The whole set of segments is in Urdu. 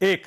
1,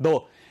2,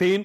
3,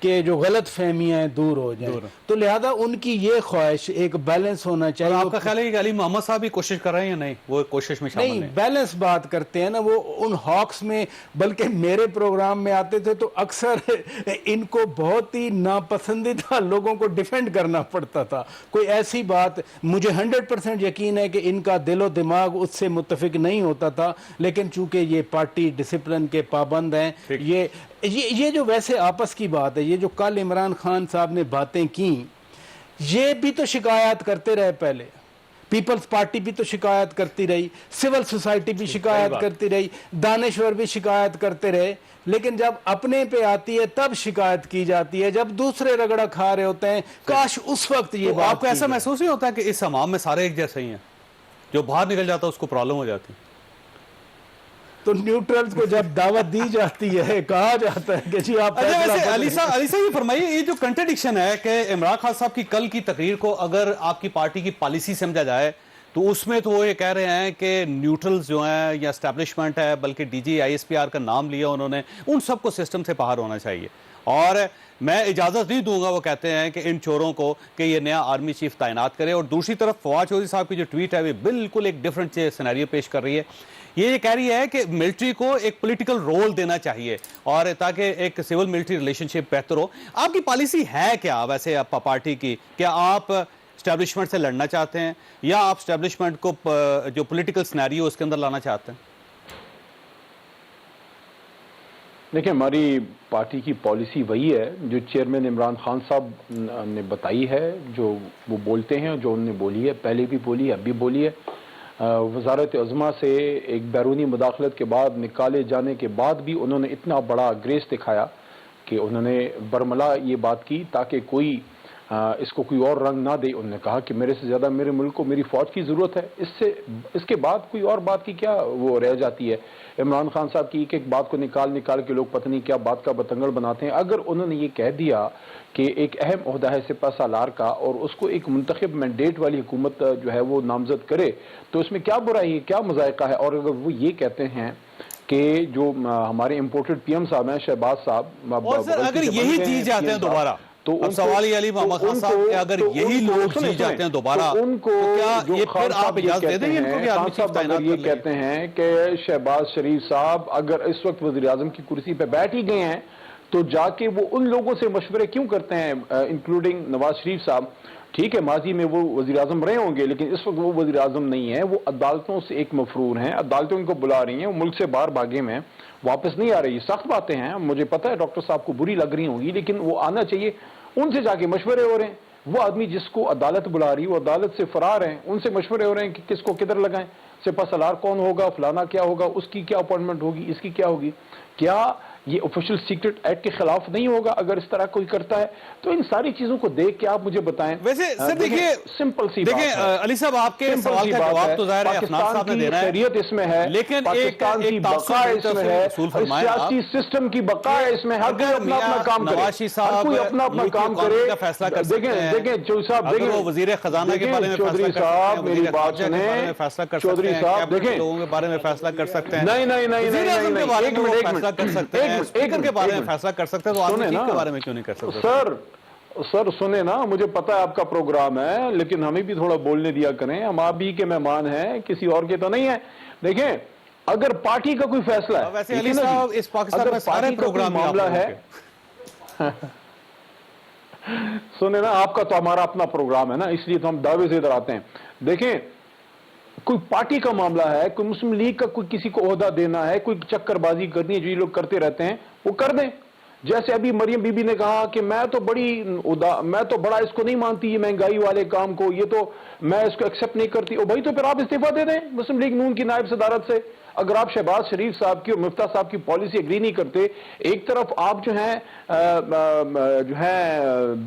کہ جو غلط فہمیاں ہیں دور ہو جائیں. تو لہذا ان کی یہ خواہش ایک بیلنس ہونا چاہیے. آپ کا خیال ہے کہ علی محمد صاحب بھی کوشش کر رہے ہیں یا نہیں؟ وہ کوشش میں شامل نہیں, بیلنس بات کرتے ہیں نا وہ ان ہاکس میں. بلکہ میرے پروگرام میں آتے تھے تو اکثر ان کو بہت ہی ناپسندیدہ لوگوں کو ڈیفینڈ کرنا پڑتا تھا. کوئی ایسی بات, مجھے 100% یقین ہے کہ ان کا دل و دماغ اس سے متفق نہیں ہوتا تھا, لیکن چونکہ یہ پارٹی ڈسپلن کے پابند ہیں. یہ جو ویسے آپس کی بات ہے, یہ جو کل عمران خان صاحب نے باتیں کی, یہ بھی تو شکایات کرتے رہے پہلے. پیپلز پارٹی بھی تو شکایت کرتی رہی, سول سوسائٹی بھی شکایت کرتی رہی, دانشور بھی شکایت کرتے رہے. لیکن جب اپنے پہ آتی ہے تب شکایت کی جاتی ہے, جب دوسرے رگڑا کھا رہے ہوتے ہیں. کاش اس وقت یہ بات. آپ کو ایسا محسوس نہیں ہوتا کہ اس عوام میں سارے ایک جیسے ہی ہیں, جو باہر نکل جاتا ہے اس کو پرابلم ہو جاتی؟ تو نیوٹرلز کو جب دعوت دی جاتی ہے, کہا جاتا ہے کہ جی آپ. علی صاحب یہ فرمائیے, یہ جو کنٹرڈکشن ہے کہ عمران خان صاحب کی کل کی تقریر کو اگر آپ کی پارٹی کی پالیسی سمجھا جائے تو اس میں تو وہ یہ کہہ رہے ہیں کہ نیوٹرلز جو ہیں یا اسٹیبلشمنٹ ہے, بلکہ D G I S P R کا نام لیا انہوں نے, ان سب کو سسٹم سے باہر ہونا چاہیے. اور میں اجازت نہیں دوں گا, وہ کہتے ہیں کہ ان چوروں کو کہ یہ نیا آرمی چیف تعینات کرے. اور دوسری طرف فواد چودھری صاحب کی جو ٹویٹ ہے وہ بالکل ایک ڈیفرنٹ سینیریو پیش کر رہی ہے. یہ کہہ رہی ہے کہ ملٹری کو ایک پولیٹیکل رول دینا چاہیے اور تاکہ ایک سول ملٹری ریلیشن شپ بہتر ہو. آپ کی پالیسی ہے کیا ویسے پارٹی کی؟ کیا آپ اسٹیبلشمنٹ سے لڑنا چاہتے ہیں یا آپ اسٹیبلشمنٹ کو جو پولیٹیکل سینیریو اس کے اندر لانا چاہتے ہیں؟ دیکھیں, ہماری پارٹی کی پالیسی وہی ہے جو چیئرمین عمران خان صاحب نے بتائی ہے, جو وہ بولتے ہیں, جو انہوں نے بولی ہے, پہلے بھی بولی ہے, اب بھی بولی ہے. وزارت عظمیٰ سے ایک بیرونی مداخلت کے بعد نکالے جانے کے بعد بھی انہوں نے اتنا بڑا گریس دکھایا کہ انہوں نے برملا یہ بات کی تاکہ کوئی اس کو کوئی اور رنگ نہ دے. انہوں نے کہا کہ میرے سے زیادہ میرے ملک کو میری فوج کی ضرورت ہے. اس کے بعد کوئی اور بات کی کیا وہ رہ جاتی ہے؟ عمران خان صاحب کی ایک بات کو نکال کے لوگ پتہ نہیں کیا بات کا بتنگڑ بناتے ہیں. اگر انہوں نے یہ کہہ دیا کہ ایک اہم عہدہ ہے سپہ سالار کا اور اس کو ایک منتخب مینڈیٹ والی حکومت جو ہے وہ نامزد کرے تو اس میں کیا برائی ہے, کیا مذائقہ ہے؟ اور اگر وہ یہ کہتے ہیں کہ جو ہمارے امپورٹڈ پی ایم صاحب ہیں شہباز صاحب, اور سر اگر یہی جیت جاتے ہیں دوبارہ, تو اب سوال یہ علی محمد خان صاحب کہ اگر یہی لوگ جیت جاتے ہیں دوبارہ تو کیا یہ پھر آپ اجازت دے دیں گے ان کو کہ آرمی چیف تعینات کر لیں؟ یہ کہتے ہیں کہ شہباز شریف صاحب اگر اس وقت وزیر اعظم کی کرسی پہ بیٹھ ہی گئے ہیں تو جا کے وہ ان لوگوں سے مشورے کیوں کرتے ہیں, انکلوڈنگ نواز شریف صاحب. ٹھیک ہے, ماضی میں وہ وزیر اعظم رہے ہوں گے, لیکن اس وقت وہ وزیر اعظم نہیں ہیں. وہ عدالتوں سے ایک مفرور ہیں, عدالتیں ان کو بلا رہی ہیں, وہ ملک سے باہر بھاگے میں واپس نہیں آ رہی. سخت باتیں ہیں, مجھے پتہ ہے ڈاکٹر صاحب کو بری لگ رہی ہوں گی, لیکن وہ آنا چاہیے. ان سے جا کے مشورے ہو رہے ہیں. وہ آدمی جس کو عدالت بلا رہی ہے وہ عدالت سے فرار ہیں, ان سے مشورے ہو رہے ہیں کہ کس کو کدھر لگائیں, سپہ سالار کون ہوگا, فلانا کیا ہوگا, اس کی کیا اپوائنٹمنٹ ہوگی, اس کی کیا ہوگی. کیا یہ آفیشل سیکرٹ ایکٹ کے خلاف نہیں ہوگا اگر اس طرح کوئی کرتا ہے؟ تو ان ساری چیزوں کو دیکھ کے آپ مجھے بتائیں. ویسے سر دیکھیے, سمپل سی بات ہے علی صاحب آپ کے سوال کا جواب تو ظاہر ہے افنان صاحب نے دینا ہے, خیریت اس میں ہے, لیکن پاکستان کی بقا اس میں ہے, سیاسی سسٹم کی بقا اس میں. ہر کوئی اپنا اپنا کام کرے, ہر کوئی اپنا اپنا کام کرے. دیکھیں چودھری صاحب, دیکھیں وہ وزیر خزانہ کے بارے میں چودھری صاحب میری بات سنیں, فیصلہ کر سکتے ہیں, چودھری صاحب دیکھیں لوگوں کے بارے میں فیصلہ کر سکتے ہیں, نہیں نہیں نہیں وزیر اعظم کے بارے میں فیصلہ کر سکتے ہیں, اسپیکر کے بارے میں فیصلہ کر سکتے ہیں, تو آرمی چیف کے بارے میں کیوں نہیں کر سکتے؟ سر سنیں نا, مجھے پتا ہے آپ کا پروگرام ہے, لیکن ہمیں بھی تھوڑا بولنے دیا کریں. ہم آپ بھی کے مہمان ہیں, کسی اور کے تو نہیں ہیں. دیکھیں, اگر پارٹی کا کوئی فیصلہ ہے, ویسے علی صاحب اس پاکستان میں سارے پروگرام معاملہ ہے, سنیں نا, آپ کا تو ہمارا اپنا پروگرام ہے نا, اس لیے تو ہم دعوے سے ادھر آتے ہیں. دیکھیں, کوئی پارٹی کا معاملہ ہے, کوئی مسلم لیگ کا کوئی کسی کو عہدہ دینا ہے, کوئی چکر بازی کرنی ہے, جو یہ لوگ کرتے رہتے ہیں وہ کر دیں. جیسے ابھی مریم بی بی نے کہا کہ میں تو بڑا اس کو نہیں مانتی, یہ مہنگائی والے کام کو, یہ تو میں اس کو ایکسپٹ نہیں کرتی. او بھائی, تو پھر آپ استعفیٰ دے دیں مسلم لیگ نون کی نائب صدارت سے. اگر آپ شہباز شریف صاحب کی اور مفتاح صاحب کی پالیسی اگری نہیں کرتے, ایک طرف آپ جو ہیں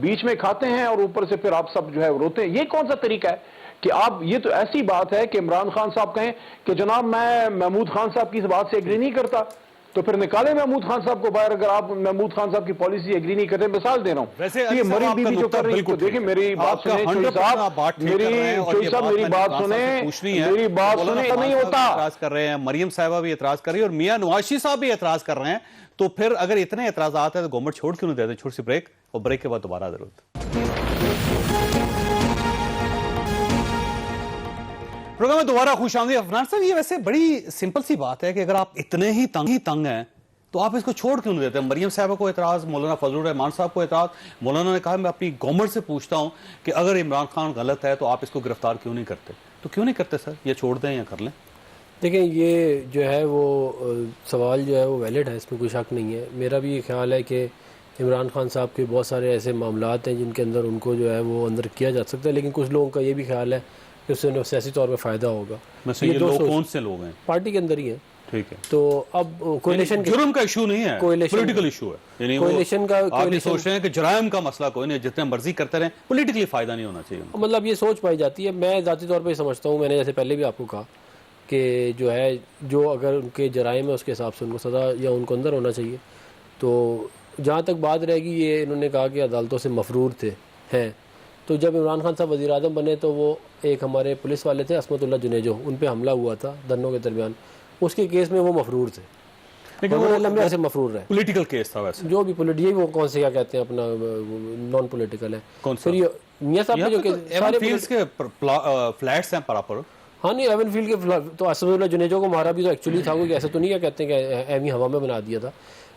بیچ میں کھاتے ہیں اور اوپر سے پھر آپ سب جو ہے روتے ہیں, یہ کون سا طریقہ ہے کہ آپ, یہ تو ایسی بات ہے کہ عمران خان صاحب کہیں کہ جناب میں محمود خان صاحب کی اس بات سے اگری نہیں کرتا. تو پھر نکالے محمود خان صاحب کو باہر. اگر آپ محمود خان صاحب کی پالیسی ایگری نہیں کرتے, مثال دے رہا ہوں, ویسے یہ مری بیوی جو کر رہی ہے, دیکھیں میری بات سنیں چوئی صاحب, چوئی صاحب میری بات سنیں, میری بات سنیں. نہیں ہوتا, اعتراض کر رہے ہیں, مریم صاحبہ بھی اعتراض کر رہی ہے, اور میاں نواز صاحب بھی اعتراض کر رہے ہیں. تو پھر اگر اتنے اعتراضات ہیں تو گورنمنٹ چھوڑ کیوں نہیں دیتے؟ چھوڑ سی بریک, اور بریک کے بعد دوبارہ ضرورت. پروگرام میں دوبارہ خوش آمدید. عفنان صاحب, یہ ویسے بڑی سمپل سی بات ہے کہ اگر آپ اتنے ہی تنگ ہیں تو آپ اس کو چھوڑ کیوں نہیں دیتے؟ مریم صاحبہ کو اعتراض, مولانا فضل الرحمان صاحب کو اعتراض. مولانا نے کہا میں اپنی گورنمنٹ سے پوچھتا ہوں کہ اگر عمران خان غلط ہے تو آپ اس کو گرفتار کیوں نہیں کرتے؟ تو کیوں نہیں کرتے سر؟ یہ چھوڑ دیں یا کر لیں؟ دیکھیں, یہ جو ہے وہ سوال جو ہے وہ ویلڈ ہے, اس میں کوئی شک نہیں ہے. میرا بھی یہ خیال ہے کہ عمران خان صاحب کے بہت سارے ایسے معاملات ہیں جن کے اندر ان کو جو ہے وہ اندر کیا جا سکتا ہے, لیکن کچھ لوگوں کا یہ بھی خیال ہے کہ اس سے سیاسی طور پہ فائدہ ہوگا. یہ لوگ کون سے لوگ ہیں؟ پارٹی کے اندر ہی ہیں. ٹھیک ہے, تو اب کولیشن جرم کا ایشو نہیں ہے, پولیٹیکل ایشو ہے. یعنی کولیشن کا آپ یہ سوچ رہے ہیں کہ جرائم کا مسئلہ کوئی نہیں, جتنے مرضی کرتے رہیں, پولیٹیکلی فائدہ نہیں ہونا چاہیے. مطلب یہ سوچ پائی جاتی ہے. میں ذاتی طور پہ سمجھتا ہوں, میں نے جیسے پہلے بھی آپ کو کہا کہ جو ہے جو اگر ان کے جرائم ہے اس کے حساب سے ان کو سزا یا ان کو اندر ہونا چاہیے. تو جہاں تک بات رہے گی, یہ انہوں نے کہا کہ عدالتوں سے مفرور ہیں. تو جب عمران خان صاحب وزیر اعظم بنے تو وہ ایک ہمارے پولیس والے تھے عصمت اللہ جنیجو, ان پہ حملہ ہوا تھا دھرنوں کے درمیان, اس کے کیس میں وہ مفرور تھے. وہ لمبے عرصے مفرور رہے. پولیٹیکل کیس تھا ویسے, جو بھی یہی وہ کون سے کیا کہتے ہیں اپنا نان پولیٹیکل ہے. پھر میاں صاحب نے جو سارے فیلڈز کے فلیٹس ہیں پراپر. ہاں نہیں, ایون فیلڈ کے تو عصمت اللہ جنیجو کو مارا بھی تو ایکچولی تھا, کوئی ایسا تو نہیں کہتے ہیں کہ ایویں ہوا میں بنا دیا تھا.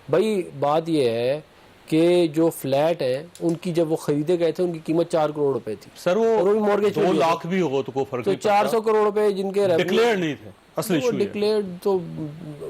بھائی بات یہ ہے کہ جو فلیٹ ہیں ان کی جب وہ خریدے گئے تھے ان کی قیمت 4 کروڑ روپے تھی. سر وہ 2 لاکھ بھی ہو تو کوئی فرق نہیں, تو 400 کروڑ روپے جن کے ڈکلیئر نہیں تھے. ڈکلیئرڈ تو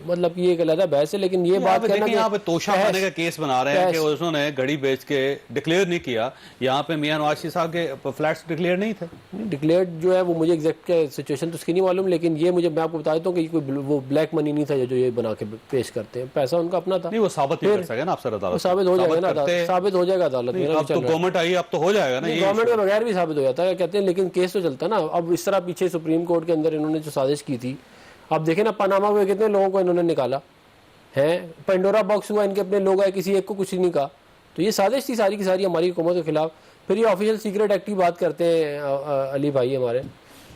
مطلب یہ ایک علیحدہ بحث ہے, لیکن یہ بات کہنا کہ یہاں پہ توشہ خانے کا کیس بنا رہے ہیں کہ انہوں نے گھڑی بیچ کے ڈکلیئر نہیں کیا. یہاں پہ میاں نواز شریف صاحب کے فلیٹس ڈکلیئر نہیں تھے. ڈکلیئرڈ جو ہے وہ مجھے ایگزیکٹ سچویشن تو اس کی نہیں معلوم, لیکن یہ مجھے میں آپ کو بتا دیتا ہوں کہ کوئی وہ بلیک منی نہیں تھا جو یہ بنا کے پیش کرتے ہیں, پیسہ ان کا اپنا تھا. نہیں وہ ثابت نہیں کر سکے نا آپ سر عدالت, ثابت ہو جائے گا, ثابت ہو جائے گا عدالت میں. اب تو گورنمنٹ آئی, اب تو ہو جائے گا نا, گورنمنٹ کے بغیر بھی ثابت ہو جاتا ہے کہتے ہیں, لیکن کیس تو چلتا نا. اب اس طرح پیچھے سپریم کورٹ کے اندر انہوں نے جو سازش کی تھی, آپ دیکھیں نا پاناما میں کتنے لوگوں کو انہوں نے نکالا ہے, پینڈورا باکس ہوا, ان کے اپنے لوگ آئے, کسی ایک کو کچھ نہیں کہا. تو یہ سازش تھی ساری کی ساری ہماری حکومت کے خلاف. پھر یہ آفیشیل سیکرٹ ایکٹ کی بات کرتے ہیں علی بھائی ہمارے.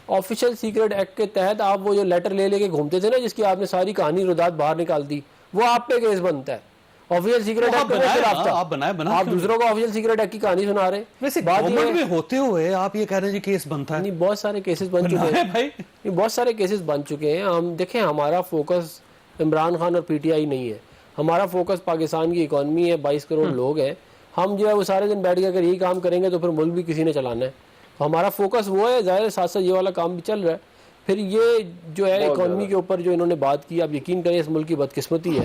آفیشیل سیکرٹ ایکٹ کے تحت آپ وہ جو لیٹر لے کے گھومتے تھے نا, جس کی آپ نے ساری کہانی ردات باہر نکال دی, وہ آپ پہ کیس بنتا ہے. آفیشیل سیکرٹ ایکٹ کے خلاف تھا, آپ دوسروں کو آفیشیل سیکرٹ ایکٹ کی کہانی سنا رہے. ویسے گورنمنٹ میں ہوتے ہوئے آپ یہ کہہ رہے ہیں جی کیس بنتا ہے. نہیں, بہت سارے کیسز بن چکے ہیں, بہت سارے کیسز بن چکے ہیں. ہم دیکھیں, ہمارا فوکس عمران خان اور پی ٹی آئی نہیں ہے, ہمارا فوکس پاکستان کی اکانومی ہے, 22 کروڑ لوگ ہیں. ہم جو ہے وہ سارے دن بیٹھ کے اگر یہی کام کریں گے تو پھر ملک بھی کسی نے چلانا ہے. ہمارا فوکس وہ ہے, ظاہر ساتھ ساتھ یہ والا کام بھی چل رہا ہے. پھر یہ جو ہے اکانومی کے اوپر جو انہوں نے بات کی, آپ یقین کریں اس ملک کی بدقسمتی ہے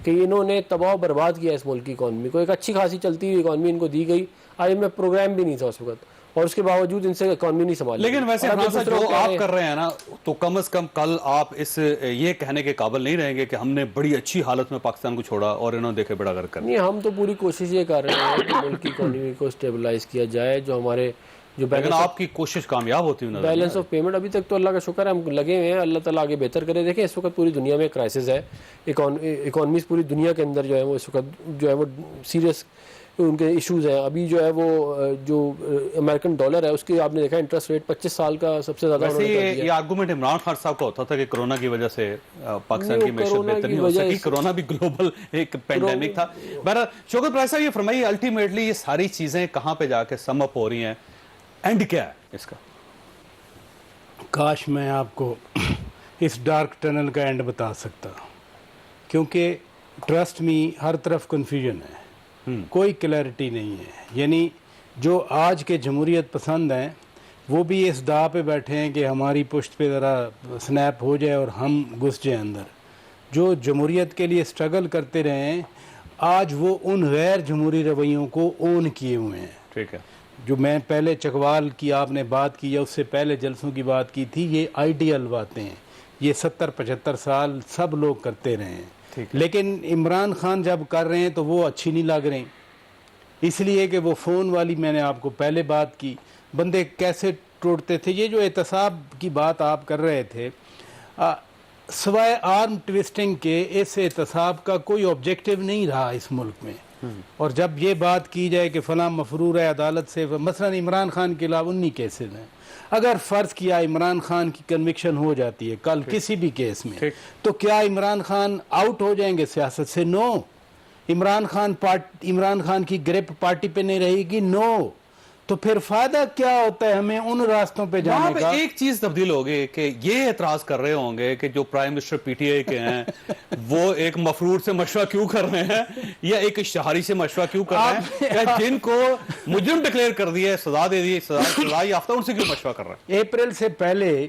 کہ انہوں نے تباہ و برباد کیا اس ملک کی اکانومی کو. ایک اچھی خاصی چلتی ہوئی اکانومی ان کو دی گئی, IMF پروگرام بھی نہیں تھا اس وقت, اور اس کے باوجود ان سے اکانومی نہیں سنبھالی. لیکن ویسے جو آپ کر رہے ہیں نا, تو کم از کم کل آپ اس یہ کہنے کے قابل نہیں رہیں گے کہ ہم نے بڑی اچھی حالت میں پاکستان کو چھوڑا اور انہوں نے دیکھے بڑا غرق کر. نہیں, ہم تو پوری کوشش یہ کر رہے ہیں کہ ملک کی اکانومی کو اسٹیبلائز کیا جائے. جو ہمارے جو لیکن آپ کی کوشش کامیاب ہوتی ہے, بیلنس آف پیمنٹ ابھی تک تو اللہ کا شکر ہے ہم لگے ہوئے ہیں, اللہ تعالیٰ آگے بہتر کرے. دیکھیں اس وقت پوری دنیا میں کرائسس ہے, اکانومیز پوری دنیا کے اندر جو ہے وہ اس وقت جو ہے وہ سیریس ان کے ایشوز ہیں. ابھی جو ہے وہ جو امریکن ڈالر ہے اس کی آپ نے دیکھا انٹرسٹ ریٹ 25 سال کا سب سے زیادہ. یہ آرگومنٹ عمران خان صاحب کا ہوتا تھا کہ کرونا کی وجہ سے پاکستان کی معیشت بہتر نہیں ہو سکی, کرونا بھی گلوبل ایک پینڈیمک تھا. بہرحال شوکت پرائز صاحب یہ فرمائیے, الٹیمیٹلی یہ ساری چیزیں کہاں پہ جا کے سم اپ ہو رہی ہیں, اینڈ کیا ہے اس کا؟ کاش میں آپ کو اس ڈارک ٹنل کا اینڈ بتا سکتا, کیونکہ ٹرسٹ می ہر طرف کنفیوژن ہے, کوئی کلیئرٹی نہیں ہے. یعنی جو آج کے جمہوریت پسند ہیں وہ بھی اس داء پہ بیٹھے ہیں کہ ہماری پشت پہ ذرا سنیپ ہو جائے اور ہم گھس جائیں اندر. جو جمہوریت کے لیے سٹرگل کرتے رہے ہیں آج وہ ان غیر جمہوری رویوں کو اون کیے ہوئے ہیں. ٹھیک ہے, جو میں پہلے چکوال کی آپ نے بات کی یا اس سے پہلے جلسوں کی بات کی تھی, یہ آئیڈیل باتیں ہیں, یہ 70-75 سال سب لوگ کرتے رہے ہیں. لیکن عمران خان جب کر رہے ہیں تو وہ اچھی نہیں لگ رہی, اس لیے کہ وہ فون والی میں نے آپ کو پہلے بات کی, بندے کیسے ٹوٹتے تھے. یہ جو احتساب کی بات آپ کر رہے تھے, سوائے آرم ٹویسٹنگ کے اس احتساب کا کوئی آبجیکٹیو نہیں رہا اس ملک میں. اور جب یہ بات کی جائے کہ فلاں مفرور ہے عدالت سے, مثلا عمران خان کے علاوہ 19 کیسز ہیں, اگر فرض کیا عمران خان کی کنوکشن ہو جاتی ہے کل کسی بھی کیس میں, تو کیا عمران خان آؤٹ ہو جائیں گے سیاست سے؟ نو. عمران خان کی گرپ پارٹی پہ نہیں رہے گی؟ نو. تو پھر فائدہ کیا ہوتا ہے ہمیں ان راستوں پہ جانے کا؟ ایک چیز تبدیل ہوگی کہ یہ اعتراض کر رہے ہوں گے کہ جو prime minister P T I کے ہیں وہ ایک مفرور سے مشورہ کیوں کر رہے ہیں, یا ایک اشتہاری سے مشورہ کیوں کر رہے ہیں, جن کو مجرم ڈکلیئر کر دیا ہے, سزا دے دی, سزا یافتہ, ان سے کیوں مشورہ کر رہے ہیں؟ اپریل سے پہلے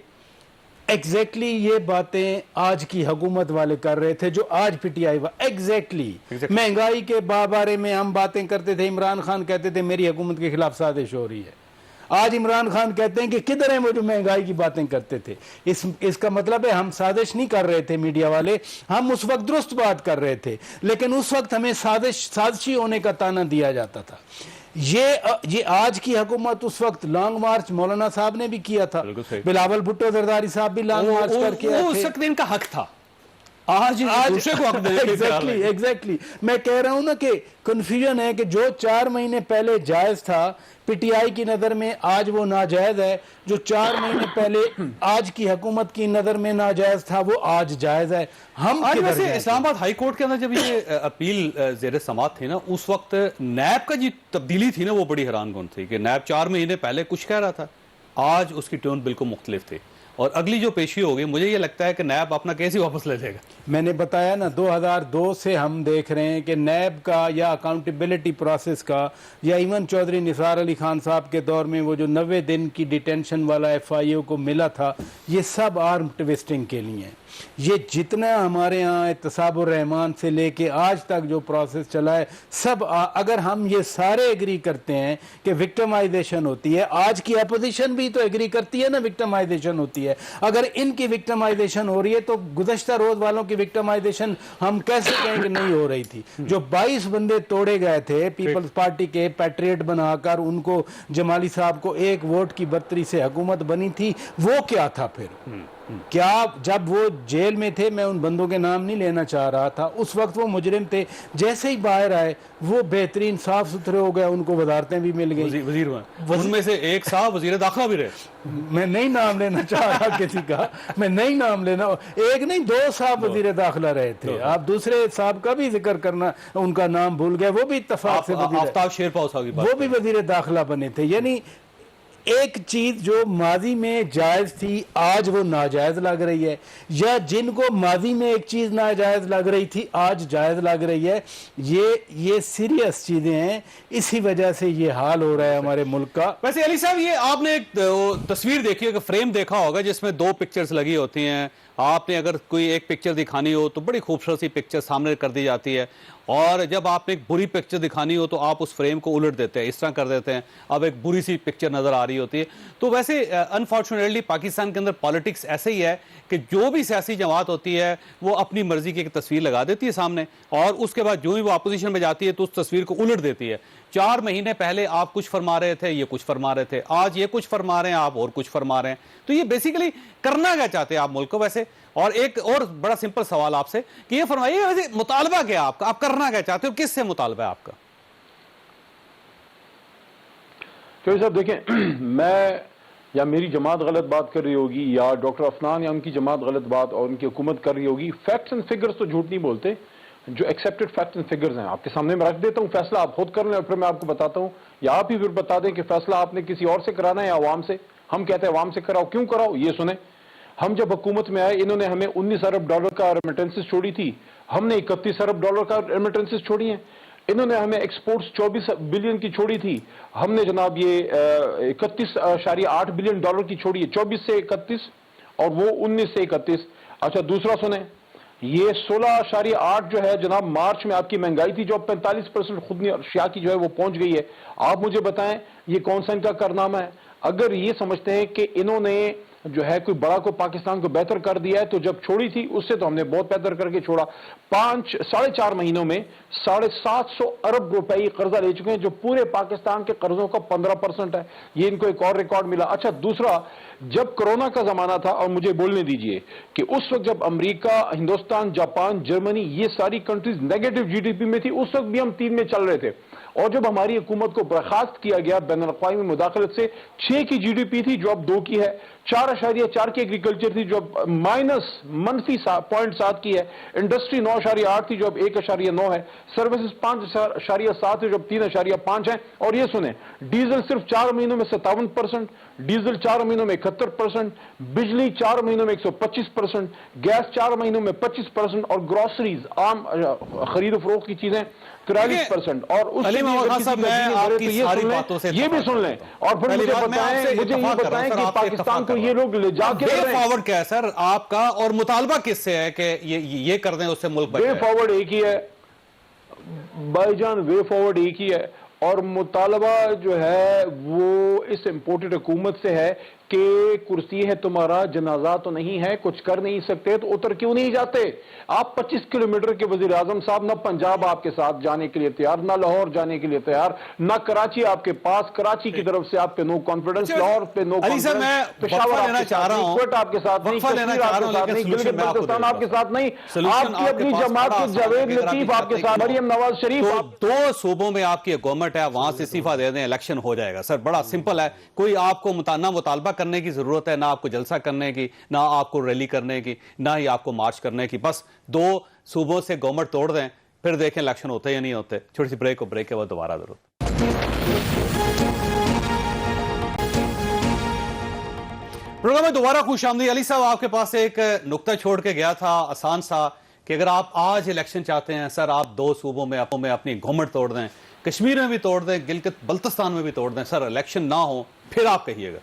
ایگزیکٹلی یہ باتیں آج کی حکومت والے کر رہے تھے جو آج پی ٹی آئی ایگزیکٹلی مہنگائی کے بارے میں ہم باتیں کرتے تھے, عمران خان کہتے تھے میری حکومت کے خلاف سازش ہو رہی ہے. آج عمران خان کہتے ہیں کہ کدھر ہیں وہ جو مہنگائی کی باتیں کرتے تھے. اس کا مطلب ہے ہم سازش نہیں کر رہے تھے میڈیا والے, ہم اس وقت درست بات کر رہے تھے, لیکن اس وقت ہمیں سازشی ہونے کا تانا دیا جاتا تھا. یہ آج کی حکومت, اس وقت لانگ مارچ مولانا صاحب نے بھی کیا تھا, بلاول بھٹو زرداری صاحب بھی لانگ مارچ کر کے آئے تھے. اس وقت ان کا حق تھا, آج دوسرے کو حق دینے. ایگزیکٹلی میں کہہ رہا ہوں نا کہ کنفیوژن ہے کہ جو 4 مہینے پہلے جائز تھا پی ٹی آئی کی نظر میں آج وہ ناجائز ہے, جو 4 مہینے پہلے آج کی حکومت کی نظر میں ناجائز تھا وہ آج جائز ہے. ہم ویسے اسلام آباد ہائی کورٹ کے اندر جب یہ اپیل زیر سماعت تھی نا, اس وقت نیب کا جو تبدیلی تھی نا وہ بڑی حیران کن تھی کہ نیب 4 مہینے پہلے کچھ کہہ رہا تھا, آج اس کی ٹون بالکل مختلف تھی. اور اگلی جو پیشی ہوگی مجھے یہ لگتا ہے کہ نیب اپنا کیس ہی واپس لے لے گا. میں نے بتایا نا 2002 سے ہم دیکھ رہے ہیں کہ نیب کا یا اکاؤنٹیبلٹی پروسیس کا, یا ایون چودھری نثار علی خان صاحب کے دور میں وہ جو 90 دن کی ڈیٹینشن والا ایف آئی او کو ملا تھا, یہ سب آرم ٹویسٹنگ کے لیے ہیں. یہ جتنا ہمارے ہاں احتساب الرحمان سے لے کے آج تک جو پروسیس چلا ہے سب, اگر ہم یہ سارے ایگری کرتے ہیں کہ وکٹمائزیشن ہوتی ہے, آج کی اپوزیشن بھی تو ایگری کرتی ہے نا وکٹمائزیشن ہوتی ہے. اگر ان کی وکٹمائزیشن ہو رہی ہے تو گزشتہ روز والوں کی وکٹمائزیشن ہم کیسے کہیں کہ نہیں ہو رہی تھی؟ جو 22 بندے توڑے گئے تھے پیپلز پارٹی کے پیٹریٹ بنا کر, ان کو جمالی صاحب کو 1 ووٹ کی برتری سے حکومت بنی تھی, وہ کیا تھا پھر؟ کیا جب وہ جیل میں تھے, میں ان بندوں کے نام نہیں لینا چاہ رہا تھا, اس وقت وہ مجرم تھے, جیسے ہی باہر آئے وہ بہترین صاف ستھرے ہو گئے, ان کو وزارتیں بھی مل گئی. وزیر ان میں سے ایک صاحب وزیر داخلہ بھی رہے. میں نہیں نام لینا چاہ رہا کسی کا, میں نہیں نام لینا, ایک نہیں 2 صاحب وزیر داخلہ رہے تھے. آپ دوسرے صاحب کا بھی ذکر کرنا, ان کا نام بھول گئے, وہ بھی اتفاق سے آفتاب شیرپا صاحب وہ بھی وزیر داخلہ بنے تھے. یعنی ایک چیز جو ماضی میں جائز تھی آج وہ ناجائز لگ رہی ہے, یا جن کو ماضی میں ایک چیز ناجائز لگ رہی تھی آج جائز لگ رہی ہے. یہ سیریس چیزیں ہیں, اسی وجہ سے یہ حال ہو رہا ہے ہمارے ملک کا. ویسے علی صاحب یہ آپ نے ایک تصویر دیکھی ہے کہ فریم دیکھا ہوگا جس میں 2 پکچرز لگی ہوتی ہیں. آپ نے اگر کوئی ایک پکچر دکھانی ہو تو بڑی خوبصورت سی پکچر سامنے کر دی جاتی ہے, اور جب آپ نے ایک بری پکچر دکھانی ہو تو آپ اس فریم کو الٹ دیتے ہیں, اس طرح کر دیتے ہیں, اب ایک بری سی پکچر نظر آ رہی ہوتی ہے. تو ویسے انفارچونیٹلی پاکستان کے اندر پالیٹکس ایسے ہی ہے کہ جو بھی سیاسی جماعت ہوتی ہے وہ اپنی مرضی کی ایک تصویر لگا دیتی ہے سامنے, اور اس کے بعد جو ہی وہ اپوزیشن میں جاتی ہے تو اس تصویر کو الٹ دیتی ہے. 4 مہینے پہلے آپ کچھ فرما رہے تھے, یہ کچھ فرما رہے تھے, آج یہ کچھ فرما رہے ہیں, آپ اور کچھ فرما رہے ہیں. تو یہ بیسیکلی کرنا کیا چاہتے ہیں آپ ملک کو ویسے؟ اور ایک اور بڑا سمپل سوال آپ سے کہ یہ فرمائیے ویسے مطالبہ کیا آپ کا, آپ کرنا کیا چاہتے ہو, کس سے مطالبہ ہے آپ کا؟ چوہدری صاحب دیکھیں, میں یا میری جماعت غلط بات کر رہی ہوگی, یا ڈاکٹر افنان یا ان کی جماعت غلط بات اور ان کی حکومت کر رہی ہوگی, فیکٹس اینڈ فگرز تو جھوٹ نہیں بولتے. جو ایکسیپٹڈ فیکٹس اینڈ فگرز ہیں آپ کے سامنے میں رکھ دیتا ہوں, فیصلہ آپ خود کر لیں اور پھر میں آپ کو بتاتا ہوں, یا آپ ہی پھر بتا دیں کہ فیصلہ آپ نے کسی اور سے کرانا ہے یا عوام سے. ہم کہتے ہیں عوام سے کراؤ, کیوں کراؤ یہ سنیں. ہم جب حکومت میں آئے انہوں نے ہمیں $19 ارب کا ریمیٹنسز چھوڑی تھی, ہم نے $31 ارب کا ریمیٹنسز چھوڑی ہیں. انہوں نے ہمیں ایکسپورٹس 24 بلین کی چھوڑی تھی, ہم نے جناب یہ $31.8 بلین کی چھوڑی ہے, 24 سے 31 اور وہ 19 سے 31. اچھا دوسرا سنیں, یہ 16.8 جو ہے جناب مارچ میں آپ کی مہنگائی تھی جو اب 45% خود اشیاء کی جو ہے وہ پہنچ گئی ہے. آپ مجھے بتائیں یہ کون سا ان کا کارنامہ ہے؟ اگر یہ سمجھتے ہیں کہ انہوں نے جو ہے کوئی بڑا کو پاکستان کو بہتر کر دیا ہے تو جب چھوڑی تھی اس سے تو ہم نے بہت بہتر کر کے چھوڑا. 4.5 مہینوں میں 750 ارب روپے قرضہ لے چکے ہیں جو پورے پاکستان کے قرضوں کا 15% ہے. یہ ان کو ایک اور ریکارڈ ملا. اچھا دوسرا, جب کرونا کا زمانہ تھا, اور مجھے بولنے دیجئے کہ اس وقت جب امریکہ, ہندوستان, جاپان, جرمنی یہ ساری countries negative G D P میں تھی, اس وقت بھی ہم 3 میں چل رہے تھے. اور جب ہماری حکومت کو برخاست کیا گیا بین الاقوامی مداخلت سے, 6 کی جی ڈی پی تھی جو اب 2 کی ہے, 4.4 کی ایگریکلچر تھی جو اب منفی 0.7 کی ہے, انڈسٹری 9.8 تھی جو اب 1.9 ہے, سروسز 5.7 ہے جو اب 3.5 ہیں. اور یہ سنیں, ڈیزل صرف 4 مہینوں میں 57%, ڈیزل 4 مہینوں میں 71%, بجلی 4 مہینوں میں 125%, گیس 4 مہینوں میں 25%, اور گروسریز عام خرید و فروخت کی چیزیں 43%. اور اس علی محمد خان صاحب, میں آپ کی ساری باتوں سے یہ بھی سن لیں, اور پھر مجھے یہ بتائیں کہ پاکستان کو یہ لوگ لے جا کے وے فارورڈ کیا ہے سر آپ کا, اور مطالبہ کس سے ہے کہ یہ کر دیں اس سے ملک بچے؟ وے فارورڈ ایک ہی ہے بھائی جان, وے فارورڈ ایک ہی ہے, اور مطالبہ جو ہے وہ اس امپورٹڈ حکومت سے ہے کہ کرسی ہے تمہارا, جنازہ تو نہیں ہے, کچھ کر نہیں سکتے تو اتر کیوں نہیں جاتے؟ آپ 25 کلومیٹر کے وزیر اعظم صاحب, نہ پنجاب آپ کے ساتھ جانے کے لیے تیار, نہ لاہور جانے کے لیے تیار, نہ کراچی آپ کے پاس, کراچی کی طرف سے آپ پہ نو کانفیڈنس, لاہور پہ نو کانفیڈنس, پشاور آپ کے ساتھ نہیں, کوئٹہ آپ کے ساتھ نہیں, کشمیر آپ کے ساتھ نہیں, گلگت بلتستان آپ کے ساتھ نہیں, آپ کی اپنی جماعت کے جاوید لطیف آپ کے ساتھ, مریم نواز شریف. 2 صوبوں میں آپ کی گورنمنٹ ہے, وہاں سے استعفیٰ دے دیں, الیکشن ہو جائے گا. سر بڑا سمپل ہے, کوئی آپ کو نہ مطالبہ کرنے کی ضرورت ہے, نہ آپ کو جلسہ کرنے کی, نہ آپ کو ریلی کرنے کی, نہ ہی آپ کو مارچ کرنے کی. بس 2 صوبوں سے گورنمنٹ توڑ دیں, پھر دیکھیں الیکشن ہوتے یا نہیں ہوتے. چھوٹی سی بریک کے بعد دوبارہ ضرور. پروگرام میں دوبارہ خوش آمدید. علی صاحب, آپ کے پاس ایک نقطہ چھوڑ کے گیا تھا آسان سا, کہ اگر آپ آج الیکشن چاہتے ہیں سر, آپ 2 صوبوں میں اپنی گورنمنٹ توڑ دیں, کشمیر میں بھی توڑ دیں, گلگت بلتستان میں بھی توڑ دیں, سر الیکشن نہ ہو, پھر آپ کہیے گا.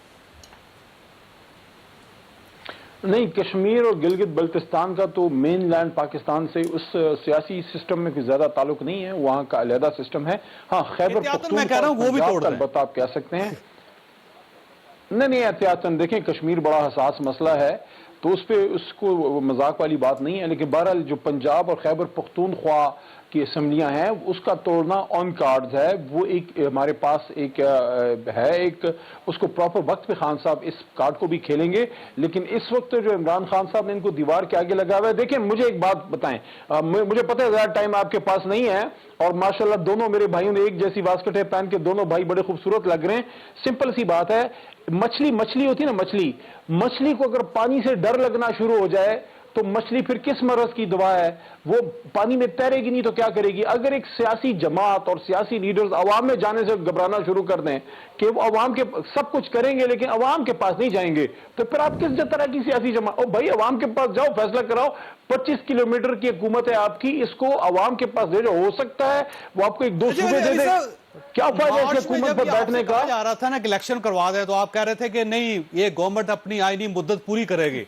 نہیں, کشمیر اور گلگت بلتستان کا تو مین لینڈ پاکستان سے اس سیاسی سسٹم میں کوئی زیادہ تعلق نہیں ہے, وہاں کا علیحدہ سسٹم ہے. ہاں, خیبر پختونخوا البتہ آپ کہہ سکتے ہیں. نہیں احتیاطاً دیکھیں, کشمیر بڑا حساس مسئلہ ہے تو اس کو مذاق والی بات نہیں ہے, لیکن بہرحال جو پنجاب اور خیبر پختونخوا کی اسمبلیاں ہیں اس کا توڑنا آن کارڈز ہے. وہ ایک ہمارے پاس ایک ہے, اس کو پراپر وقت پہ خان صاحب اس کارڈ کو بھی کھیلیں گے, لیکن اس وقت جو عمران خان صاحب نے ان کو دیوار کے آگے لگا ہوا ہے. دیکھیں مجھے ایک بات بتائیں, مجھے پتہ ہے زیادہ ٹائم آپ کے پاس نہیں ہے, اور ماشاءاللہ دونوں میرے بھائیوں نے ایک جیسی واسکٹیں پہن کے دونوں بھائی بڑے خوبصورت لگ رہے ہیں. سمپل سی بات ہے, مچھلی ہوتی ہے نا, مچھلی کو اگر پانی سے ڈر لگنا شروع ہو جائے تو مچھلی پھر کس مرض کی دوا ہے, وہ پانی میں تیرے گی نہیں تو کیا کرے گی. اگر ایک سیاسی جماعت اور سیاسی لیڈرز عوام میں جانے سے گھبرانا شروع کر دیں کہ وہ عوام کے سب کچھ کریں گے لیکن عوام کے پاس نہیں جائیں گے, تو پھر آپ کس طرح کی سیاسی جماعت؟ او بھائی, عوام کے پاس جاؤ, فیصلہ کراؤ. 25 کلومیٹر کی حکومت ہے آپ کی, اس کو عوام کے پاس دے جو ہو سکتا ہے وہ آپ کو 1-2 صوبے دے دے. کیا فائدہ ہے حکومت پر بیٹھنے کا؟ جا رہا تھا نا کہ الیکشن کروا دے, تو آپ کہہ رہے تھے کہ نہیں, یہ گورنمنٹ اپنی آئینی مدت پوری کرے گی,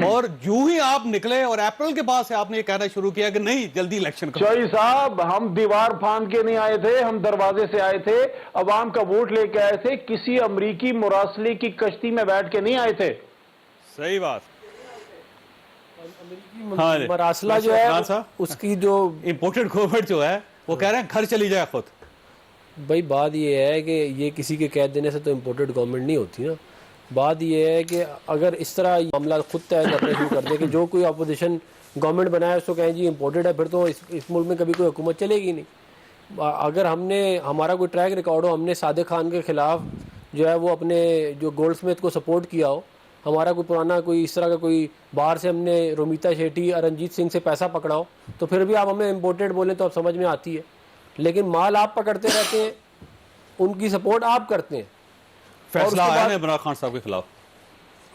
اور جو ہی آپ نکلے اور اپریل کے بعد سے آپ نے یہ کہنا شروع کیا کہ نہیں جلدی الیکشن کرو. چوئی صاحب, ہم دیوار پھاند کے نہیں آئے تھے, ہم دروازے سے آئے تھے, عوام کا ووٹ لے کے آئے تھے, کسی امریکی مراسلے کی کشتی میں بیٹھ کے نہیں آئے تھے. صحیح بات. مراسلہ جو ہے اس کی جو امپورٹڈ گورنمنٹ جو ہے وہ کہہ رہے ہیں گھر چلی جائے خود. بھائی بات یہ ہے کہ یہ کسی کے قید دینے سے تو امپورٹڈ گورنمنٹ نہیں ہوتی نا. بات یہ ہے کہ اگر اس طرح معاملہ خود طے کرنا شروع کر دے کہ جو کوئی اپوزیشن گورنمنٹ بنائے اس کو کہیں جی امپورٹڈ ہے, پھر تو اس ملک میں کبھی کوئی حکومت چلے گی نہیں. اگر ہمارا کوئی ٹریک ریکارڈ ہو, ہم نے صادق خان کے خلاف جو ہے وہ اپنے جو گولڈ سمتھ کو سپورٹ کیا ہو, ہمارا کوئی پرانا کوئی اس طرح کا کوئی باہر سے ہم نے رومیتا شیٹی اور رنجیت سنگھ سے پیسہ پکڑا ہو, تو پھر بھی آپ ہمیں امپورٹڈ بولیں تو اب سمجھ میں آتی ہے. لیکن مال آپ پکڑتے رہتے ہیں, ان کی سپورٹ آپ کرتے ہیں. فیصلہ آیا نا عمران خان صاحب کے خلاف,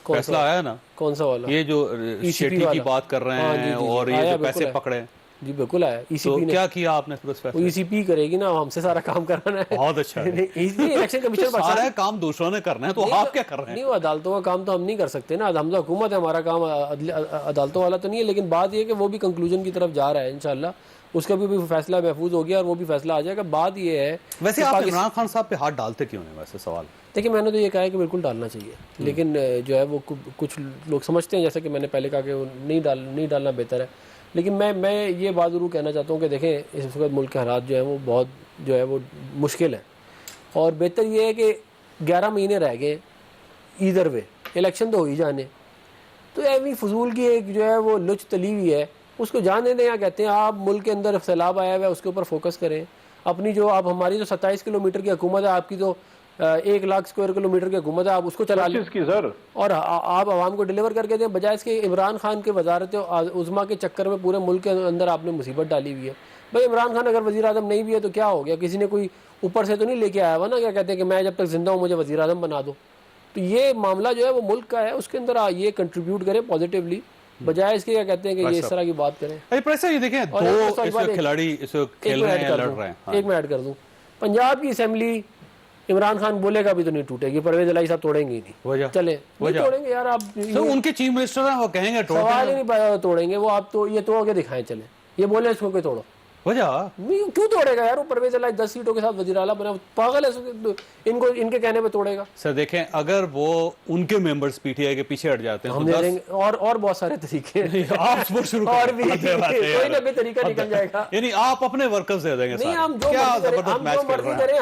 فیصلہ آیا نا, کون سا والا؟ یہ جو شیٹی کی بات کر رہے ہیں اور یہ جو پیسے پکڑے ہیں. جی بالکل آیا. ای سی پی نے کیا کیا آپ نے؟ ای سی پی کرے گی نا, ہم سے سارا کام کرانا ہے. بہت اچھا ہے. الیکشن کمیشن سارا کام دوسروں نے کرنا ہے, تو آپ کیا کر رہے ہیں؟ نہیں, وہ عدالتوں کا کام تو ہم نہیں کر سکتے نا, ہم تو حکومت ہے, ہمارا کام عدالتوں والا تو نہیں ہے. لیکن بات یہ ہے کہ وہ بھی کنکلوژن کی طرف جا رہا ہے انشاءاللہ, اس کا بھی فیصلہ محفوظ ہو گیا اور وہ بھی فیصلہ آ جائے گا. بات یہ ہے ویسے آپ عمران خان صاحب پہ ہاتھ ڈالتے کیوں ہیں؟ ویسے سوال دیکھیں میں نے تو یہ کہا ہے کہ بالکل ڈالنا چاہیے، لیکن جو ہے وہ کچھ لوگ سمجھتے ہیں جیسا کہ میں نے پہلے کہا کہ وہ نہیں ڈالنا بہتر ہے، لیکن میں یہ بات ضرور کہنا چاہتا ہوں کہ دیکھیں اس وقت ملک کے حالات جو ہیں وہ بہت جو ہے وہ مشکل ہیں، اور بہتر یہ ہے کہ 11 مہینے رہ گئے، ایدر وے الیکشن تو ہو ہی جانے، تو ایویں فضول کی ایک جو ہے وہ لچ تلی ہوئی ہے اس کو جانے دیں، یا کہتے ہیں آپ ملک کے اندر سیلاب آیا ہوا ہے اس کے اوپر فوکس کریں، اپنی جو آپ ہماری جو 27 کلومیٹر کی حکومت ہے، آپ کی تو 1 لاکھ اسکوائر کلومیٹر کی حکومت ہے، آپ اس کو چلا لیں اور آپ عوام کو ڈیلیور کر کے دیں، بجائے اس کے عمران خان کے وزارت عظمیٰ کے چکر میں پورے ملک کے اندر آپ نے مصیبت ڈالی ہوئی ہے۔ بھائی عمران خان اگر وزیر اعظم نہیں بھی ہے تو کیا ہو گیا، کسی نے کوئی اوپر سے تو نہیں لے کے آیا ہوا نا، کیا کہتے ہیں کہ میں جب تک زندہ ہوں مجھے وزیر اعظم بنا دو، تو یہ معاملہ جو ہے وہ ملک کا ہے، اس کے اندر یہ کنٹریبیوٹ کریں پازیٹیولی، بجائے اس کے کیا کہتے ہیں کہ یہ اس طرح کی بات کریں۔ یہ دیکھیں دو کھلاڑی اس کھیل رہے ہیں، لڑ رہے ہیں۔ ایک میں ایڈ کر دوں، پنجاب کی اسمبلی عمران خان بولے گا بھی تو نہیں ٹوٹے گی، پرویز الہی صاحب توڑیں گے ہی نہیں، چلے نہیں توڑیں گے یار، آپ ان کے چیف منسٹر ہیں وہ کہیں گے سوال ہی نہیں پایا توڑیں گے، وہ آپ تو یہ توڑ کے دکھائیں، چلے یہ بولے اس کو کہ توڑو، وجہ کیوں توڑے گا یار، وہ پرویز الہی 10 سیٹوں کے ساتھ وزیر اعلیٰ بنا، پاگل ہے، ان کے کہنے پہ توڑے گا؟ سر دیکھیں اگر وہ ان کے ممبرز پی ٹی آئی کے پیچھے ہٹ جاتے ہیں ہم دے دیں گے، اور بہت سارے طریقے آپ شروع اور بھی کوئی نہ کوئی طریقہ نکل جائے گا، یعنی آپ اپنے ورکرز دے دیں گے، نہیں ہم جو مرضی کریں،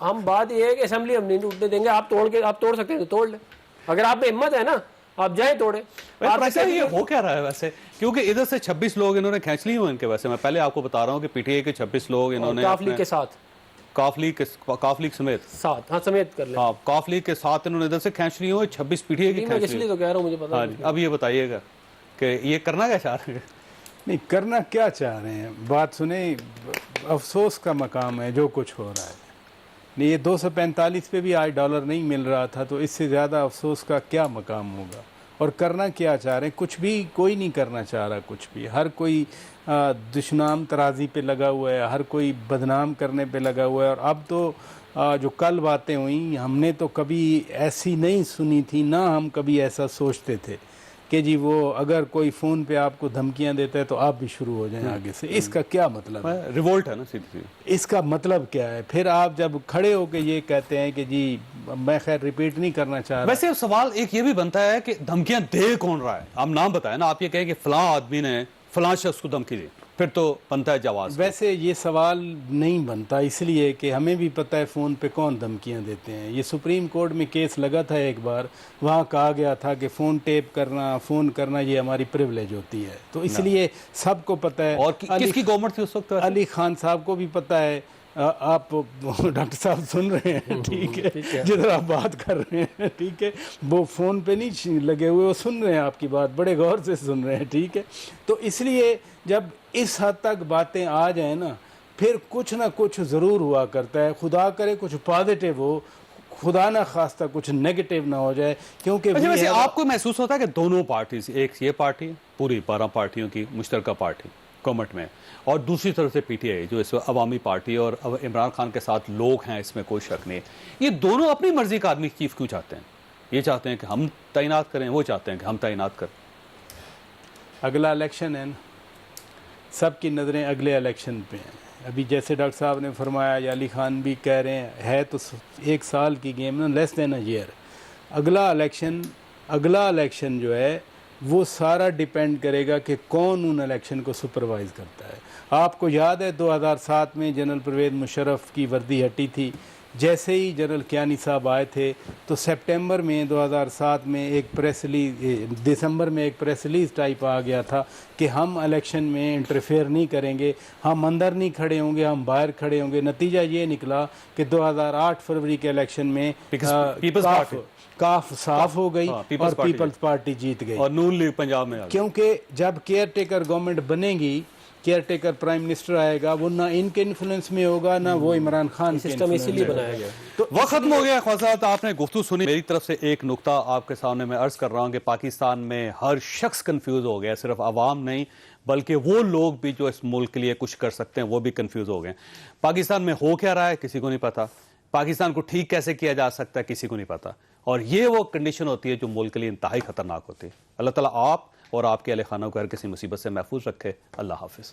ہم بات یہ ہے کہ اسمبلی ہم نہیں ٹوٹنے دیں گے، آپ توڑ سکتے ہیں تو توڑ لیں، اگر آپ میں ہمت ہے نا آپ جائیں توڑیں۔ یہ ہو کیا رہا ہے ویسے، کیونکہ ادھر سے 26 لوگ انہوں نے کھینچ لی ہوئے ان کے، ویسے میں پہلے آپ کو بتا رہا ہوں کہ پی ٹی آئی کے 26 لوگ انہوں نے کاف لیگ کے ساتھ، کاف لیگ سمیت، ہاں سمیت کر لیں، ہاں کاف لیگ کے ساتھ انہوں نے ادھر سے کھینچ لی ہوئے، 26 پی ٹی آئی کی میں اس لیے تو کہہ رہا ہوں مجھے پتا ہے۔ اب یہ بتائیے گا کہ یہ کرنا کیا چاہ رہے ہیں؟ نہیں کرنا کیا چاہ رہے ہیں، بات سنیں، افسوس کا مقام ہے جو کچھ ہو رہا ہے، نہیں یہ 245 پہ بھی آج ڈالر نہیں مل رہا تھا، تو اس سے زیادہ افسوس کا کیا مقام ہوگا، اور کرنا کیا چاہ رہے ہیں، کچھ بھی کوئی نہیں کرنا چاہ رہا، کچھ بھی، ہر کوئی دشنام ترازی پہ لگا ہوا ہے، ہر کوئی بدنام کرنے پہ لگا ہوا ہے، اور اب تو جو کل باتیں ہوئیں ہم نے تو کبھی ایسی نہیں سنی تھی، نہ ہم کبھی ایسا سوچتے تھے کہ جی وہ اگر کوئی فون پہ آپ کو دھمکیاں دیتا ہے تو آپ بھی شروع ہو جائیں آگے سے، اس کا کیا مطلب ہے؟ ریوولٹ ہے نا سیدھی، اس کا مطلب کیا ہے؟ پھر آپ جب کھڑے ہو کے یہ کہتے ہیں کہ جی میں خیر ریپیٹ نہیں کرنا چاہ رہا، ویسے سوال ایک یہ بھی بنتا ہے کہ دھمکیاں دے کون رہا ہے؟ آپ نام بتائیں نا، آپ یہ کہیں کہ فلاں آدمی نے فلاں شخص کو دھمکی دی، پھر تو بنتا ہے جواز۔ ویسے یہ سوال نہیں بنتا، اس لیے کہ ہمیں بھی پتہ ہے فون پہ کون دھمکیاں دیتے ہیں، یہ سپریم کورٹ میں کیس لگا تھا ایک بار، وہاں کہا گیا تھا کہ فون ٹیپ کرنا، فون کرنا یہ ہماری پریولیج ہوتی ہے، تو اس لیے سب کو پتہ ہے، اور کس کی گورنمنٹ تھی اس وقت؟ علی خان صاحب کو بھی پتہ ہے، آپ ڈاکٹر صاحب سن رہے ہیں، ٹھیک ہے، جدھر آپ بات کر رہے ہیں، ٹھیک ہے، وہ فون پہ نہیں لگے ہوئے، وہ سن رہے ہیں آپ کی بات، بڑے غور سے سن رہے ہیں، ٹھیک ہے، تو اس لیے جب اس حد تک باتیں آ جائیں نا، پھر کچھ نہ کچھ ضرور ہوا کرتا ہے، خدا کرے کچھ پازیٹیو ہو، خدا نہ خواستہ کچھ نیگیٹیو نہ ہو جائے، کیونکہ ویسے آپ کو محسوس ہوتا ہے کہ دونوں پارٹیز، ایک یہ پارٹی پوری 12 پارٹیوں کی مشترکہ پارٹی گورنمنٹ میں، اور دوسری طرف سے پی ٹی آئی جو اس وقت عوامی پارٹی اور عمران خان کے ساتھ لوگ ہیں، اس میں کوئی شک نہیں، یہ دونوں اپنی مرضی کا آدمی چیف کیوں چاہتے ہیں؟ یہ چاہتے ہیں کہ ہم تعینات کریں، وہ چاہتے ہیں کہ ہم تعینات کریں۔ اگلا الیکشن ہے نا، سب کی نظریں اگلے الیکشن پہ ہیں، ابھی جیسے ڈاکٹر صاحب نے فرمایا یا علی خان بھی کہہ رہے ہیں، ہے تو 1 سال کی گیم نا، لیس دین اے ایئر، اگلا الیکشن جو ہے وہ سارا ڈیپینڈ کرے گا کہ کون ان الیکشن کو سپروائز کرتا ہے۔ آپ کو یاد ہے 2007 میں جنرل پرویز مشرف کی وردی ہٹی تھی، جیسے ہی جنرل کیانی صاحب آئے تھے تو سپٹمبر میں 2007 میں ایک پریس ریلیز، دسمبر میں ایک پریس ریلیز ٹائپ آ گیا تھا کہ ہم الیکشن میں انٹرفیئر نہیں کریں گے، ہم اندر نہیں کھڑے ہوں گے، ہم باہر کھڑے ہوں گے۔ نتیجہ یہ نکلا کہ 2008 فروری کے الیکشن میں کاف صاف ہو گئی اور پیپلز پارٹی جیت گئی، اور نون لیگ پنجاب میں، کیونکہ جب کیئر ٹیکر گورنمنٹ بنے گی، کیئر ٹیکر پرائم منسٹر آئے گا، وہ نہ ان کے انفلوئنس میں ہوگا نہ وہ عمران خان کے سسٹم اسی لیے بنایا گیا۔ تو وقت ختم ہو گیا۔ خواجہ صاحب آپ نے گفتگو سنی، میری طرف سے ایک نقطہ آپ کے سامنے میں عرض کر رہا ہوں کہ پاکستان میں ہر شخص کنفیوز ہو گیا، صرف عوام نہیں بلکہ وہ لوگ بھی جو اس ملک کے لیے کچھ کر سکتے ہیں وہ بھی کنفیوز ہو گئے۔ پاکستان میں ہو کیا رہا ہے کسی کو نہیں پتا، پاکستان کو ٹھیک کیسے کیا جا سکتا ہے کسی کو نہیں پتا، اور یہ وہ کنڈیشن ہوتی ہے جو ملک کے لیے انتہائی خطرناک ہوتی ہے۔ اللہ تعالیٰ آپ اور آپ کے اہل خانہ کو ہر کسی مصیبت سے محفوظ رکھے۔ اللہ حافظ۔